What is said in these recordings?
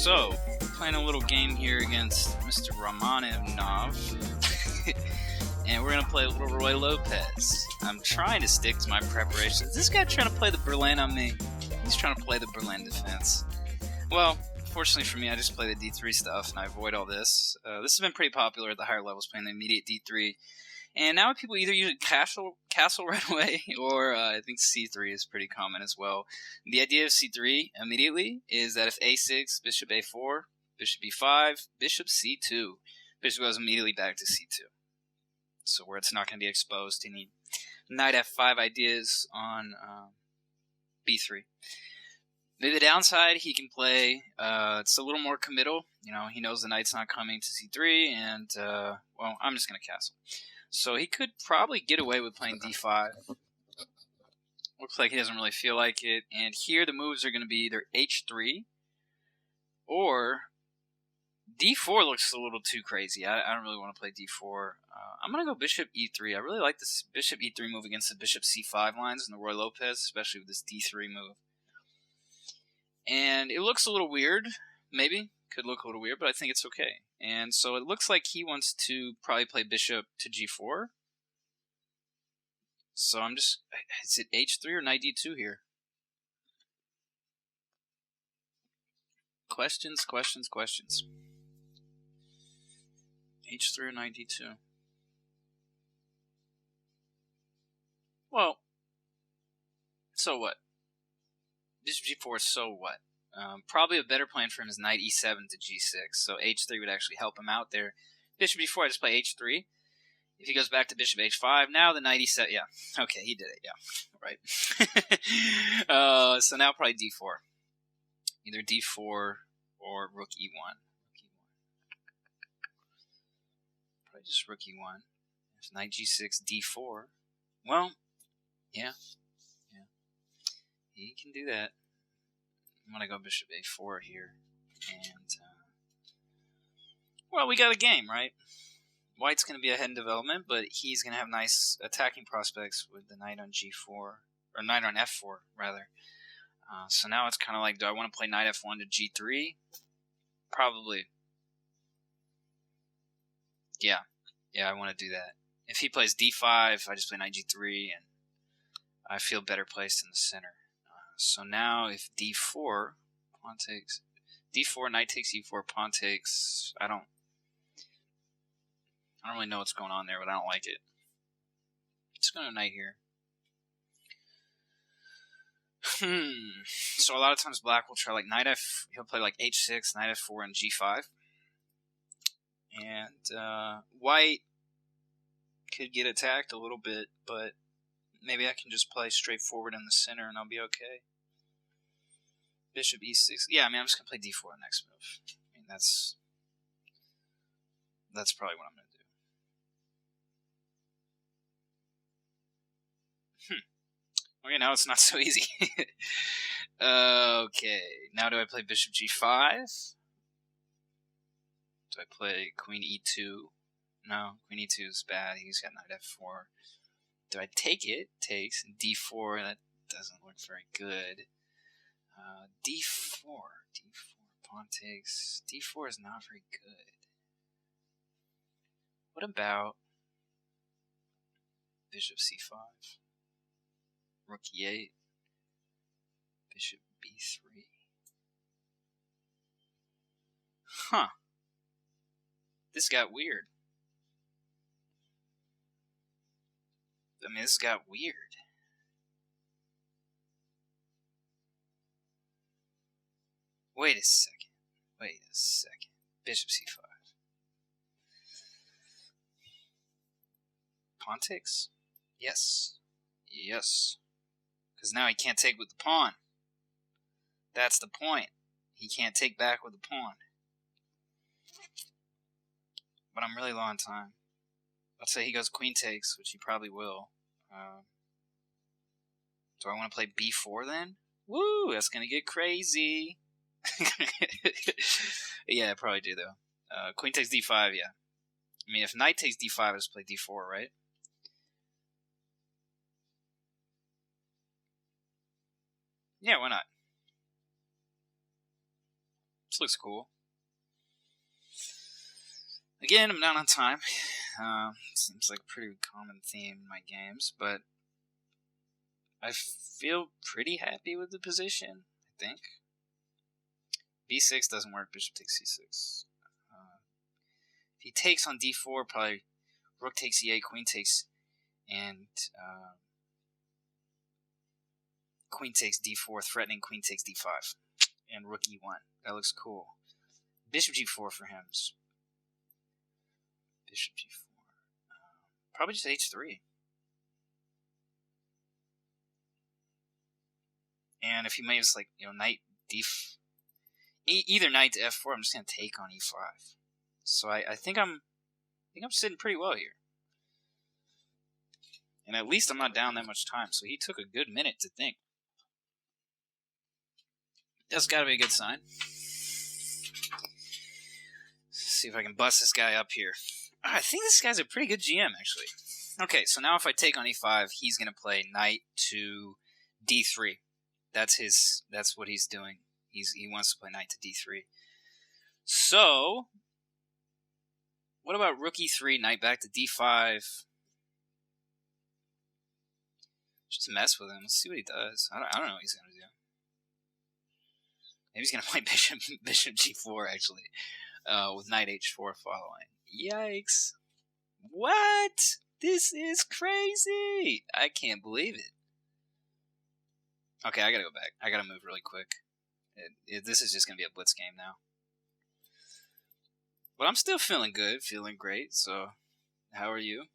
So, playing a little game here against Mr. Rahmaninov. And we're going to play a little Ruy Lopez. I'm trying to stick to my preparations. This guy trying to play the Berlin on me. He's trying to play the Berlin defense. Well, fortunately for me, I just play the D3 stuff and I avoid all this. This has been pretty popular at the higher levels, playing the immediate D3. And now people either use castle right away, or I think C3 is pretty common as well. The idea of C3 immediately is that if A6, bishop A4, bishop B5, bishop C2, bishop goes immediately back to C2. So where it's not going to be exposed to any knight F5 ideas on B3. Maybe the downside, he can play, it's a little more committal. You know, he knows the knight's not coming to C3, and, well, I'm just going to castle. So he could probably get away with playing D5. Looks like he doesn't really feel like it. And here the moves are going to be either H3 or D4 looks a little too crazy. I don't really want to play D4. I'm going to go bishop E3. I really like this bishop E3 move against the bishop C5 lines in the Ruy Lopez, especially with this D3 move. And it looks a little weird, maybe. Could look a little weird, but I think it's okay. And so it looks like he wants to probably play bishop to G4. So I'm just, is it H3 or knight D2 here? Questions. H3 or knight D2? Well, so what? Bishop G4, so what? Probably a better plan for him is knight E7 to G6, so H3 would actually help him out there. Bishop B4, I just play H3. If he goes back to bishop H5, now the knight E7, yeah, okay, he did it, yeah, right. So now probably D4. Either D4 or rook E1. Probably just rook E1. If knight G6, D4, well, yeah, he can do that. I'm going to go bishop A4 here. And, well, we got a game, right? White's going to be ahead in development, but he's going to have nice attacking prospects with the knight on G4, or knight on F4, rather. So now it's kind of like, do I want to play knight F1 to G3? Probably. Yeah, I want to do that. If he plays D5, I just play knight G3, and I feel better placed in the center. So now if D4, pawn takes, D4, knight takes E4, pawn takes, I don't really know what's going on there, but I don't like it. Just going to knight here. So a lot of times black will try like knight F, he'll play like H6, knight F4, and G5. And white could get attacked a little bit, but maybe I can just play straightforward in the center and I'll be okay. Bishop E6. Yeah, I mean, I'm just going to play D4 the next move. I mean, that's probably what I'm going to do. Okay, now it's not so easy. Okay, now do I play bishop G5? Do I play queen E2? No, queen E2 is bad. He's got knight F4. Do I take it? Takes. D4, that doesn't look very good. D4, pawn takes. D4 is not very good. What about bishop C5? Rook E8. Bishop B3. Huh. This got weird. I mean, this got weird. Wait a second. Bishop C5. Pawn takes? Yes. Because now he can't take with the pawn. That's the point. He can't take back with the pawn. But I'm really low on time. Let's say he goes queen takes, which he probably will. Do I want to play B4 then? Woo, that's going to get crazy. Yeah, I probably do, though. Queen takes D5, yeah. I mean, if knight takes D5, I just play D4, right? Yeah, why not? This looks cool. Again, I'm down on time. Seems like a pretty common theme in my games, but I feel pretty happy with the position, I think. B6 doesn't work, bishop takes C6. If he takes on D4, probably rook takes E8, queen takes, and queen takes D4, threatening queen takes D5, and rook E1. That looks cool. Bishop G4 for him. Bishop G4. Probably just H3. And if he makes like knight either knight to F4, I'm just gonna take on E5. So I think I'm sitting pretty well here. And at least I'm not down that much time. So he took a good minute to think. That's got to be a good sign. See if I can bust this guy up here. I think this guy's a pretty good GM, actually. Okay, so now if I take on E5, he's going to play knight to D3. That's what he's doing. He wants to play knight to D3. So, what about rook E3, knight back to D5? Just mess with him. Let's see what he does. I don't know what he's going to do. Maybe he's going to play bishop G4, actually, with knight H4 following. Yikes. What? This is crazy. I can't believe it. Okay, I got to go back. I got to move really quick. This is just going to be a blitz game now. But I'm still feeling good, feeling great, so how are you?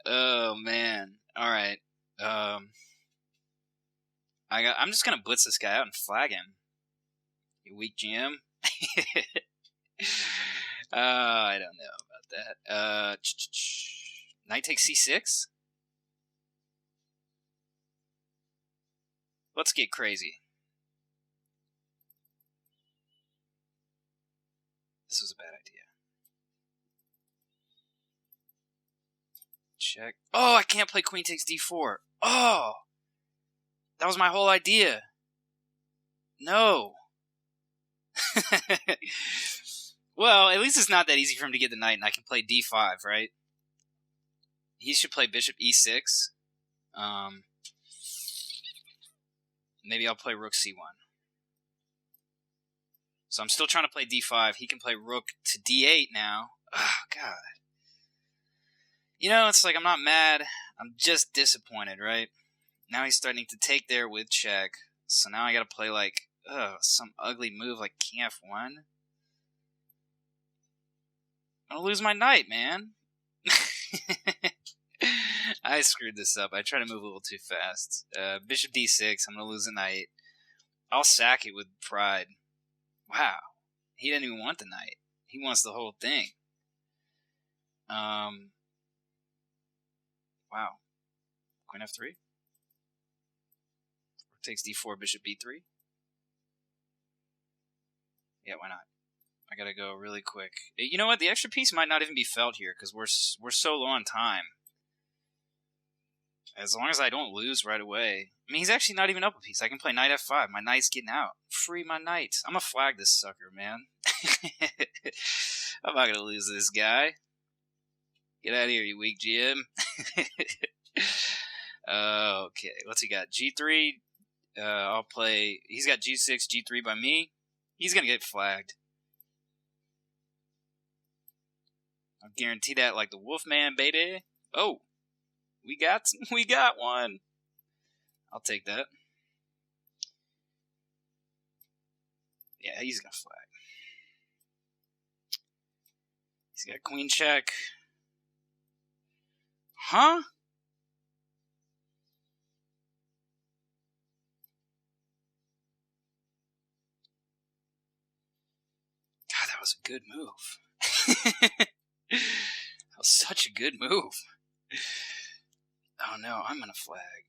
Oh, man. Alright. I'm just going to blitz this guy out and flag him. You weak GM? I don't know about that. Knight takes C6? Let's get crazy. This was a bad idea. Check. Oh, I can't play queen takes D4. Oh! That was my whole idea. No. Well, at least it's not that easy for him to get the knight, and I can play D5, right? He should play bishop E6. Maybe I'll play rook C1. So I'm still trying to play D5. He can play rook to D8 now. Oh, God. It's like I'm not mad. I'm just disappointed, right? Now he's starting to take there with check. So now I gotta play like, some ugly move like king F1. I'm gonna lose my knight, man. I screwed this up. I tried to move a little too fast. Bishop D6, I'm gonna lose a knight. I'll sack it with pride. Wow. He didn't even want the knight. He wants the whole thing. Wow. Queen F3. Rook takes D4, bishop B3. Yeah, why not? I gotta go really quick. You know what? The extra piece might not even be felt here because we're so low on time. As long as I don't lose right away. I mean, he's actually not even up a piece. I can play knight F5. My knight's getting out. Free my knight. I'm gonna flag this sucker, man. I'm not gonna lose this guy. Get out of here, you weak GM. Okay, what's he got? G3. I'll play. He's got G6, G3 by me. He's gonna get flagged. I'll guarantee that, like the Wolfman, baby. Oh, we got one. I'll take that. Yeah, he's gonna flag. He's got queen check. Huh? God, that was a good move. That was such a good move. Oh no, I'm gonna flag.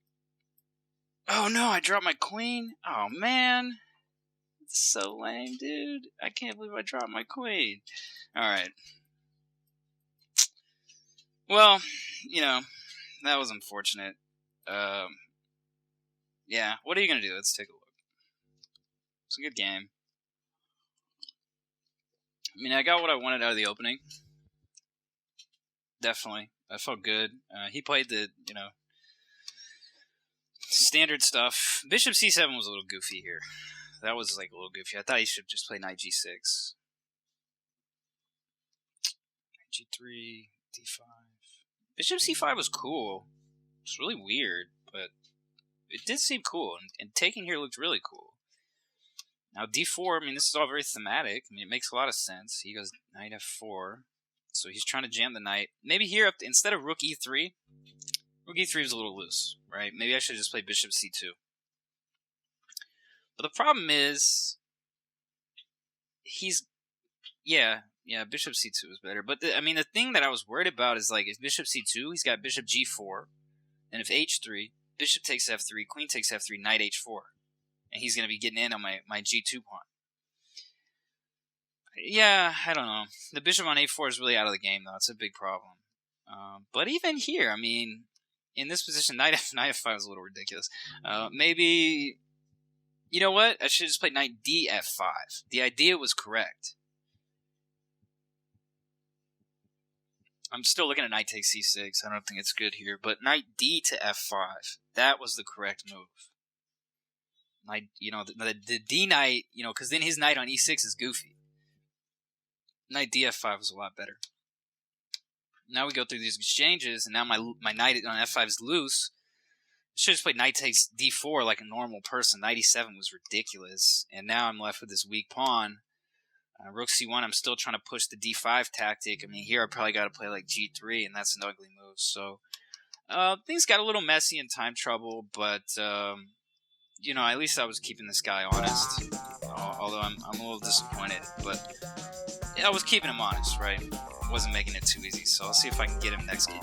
Oh no, I dropped my queen. Oh man. It's so lame, dude. I can't believe I dropped my queen. Alright. Well, that was unfortunate. Yeah, what are you gonna do? Let's take a look. It's a good game. I mean, I got what I wanted out of the opening. Definitely. I felt good. He played the, standard stuff. Bishop c7 was a little goofy here. That was like a little goofy. I thought he should just play knight g6. G3, d5. Bishop c5 was cool. It's really weird, but it did seem cool. And taking here looked really cool. Now d4, I mean, this is all very thematic. I mean, it makes a lot of sense. He goes knight f4. So he's trying to jam the knight. Maybe here, instead of rook e3, rook e3 is a little loose, right? Maybe I should just play bishop c2. But the problem is, bishop c2 is better. But, I mean, the thing that I was worried about is, like, if bishop c2, he's got bishop g4. And if h3, bishop takes f3, queen takes f3, knight h4. And he's going to be getting in on my g2 pawn. Yeah, I don't know. The bishop on a4 is really out of the game, though. It's a big problem. But even here, I mean, in this position, knight f5 is a little ridiculous. Maybe, you know what? I should just play knight df5. The idea was correct. I'm still looking at knight takes c6. I don't think it's good here. But knight d to f5, that was the correct move. Knight, the d knight, because then his knight on e6 is goofy. Knight df5 was a lot better. Now we go through these exchanges, and now my knight on f5 is loose. I should just play knight takes d4 like a normal person. Knight e7 was ridiculous, and now I'm left with this weak pawn. Rook c1, I'm still trying to push the d5 tactic. I mean, here I probably got to play like g3, and that's an ugly move. So things got a little messy in time trouble, but at least I was keeping this guy honest. Although I'm a little disappointed, but I was keeping him honest, right? Wasn't making it too easy, so I'll see if I can get him next game.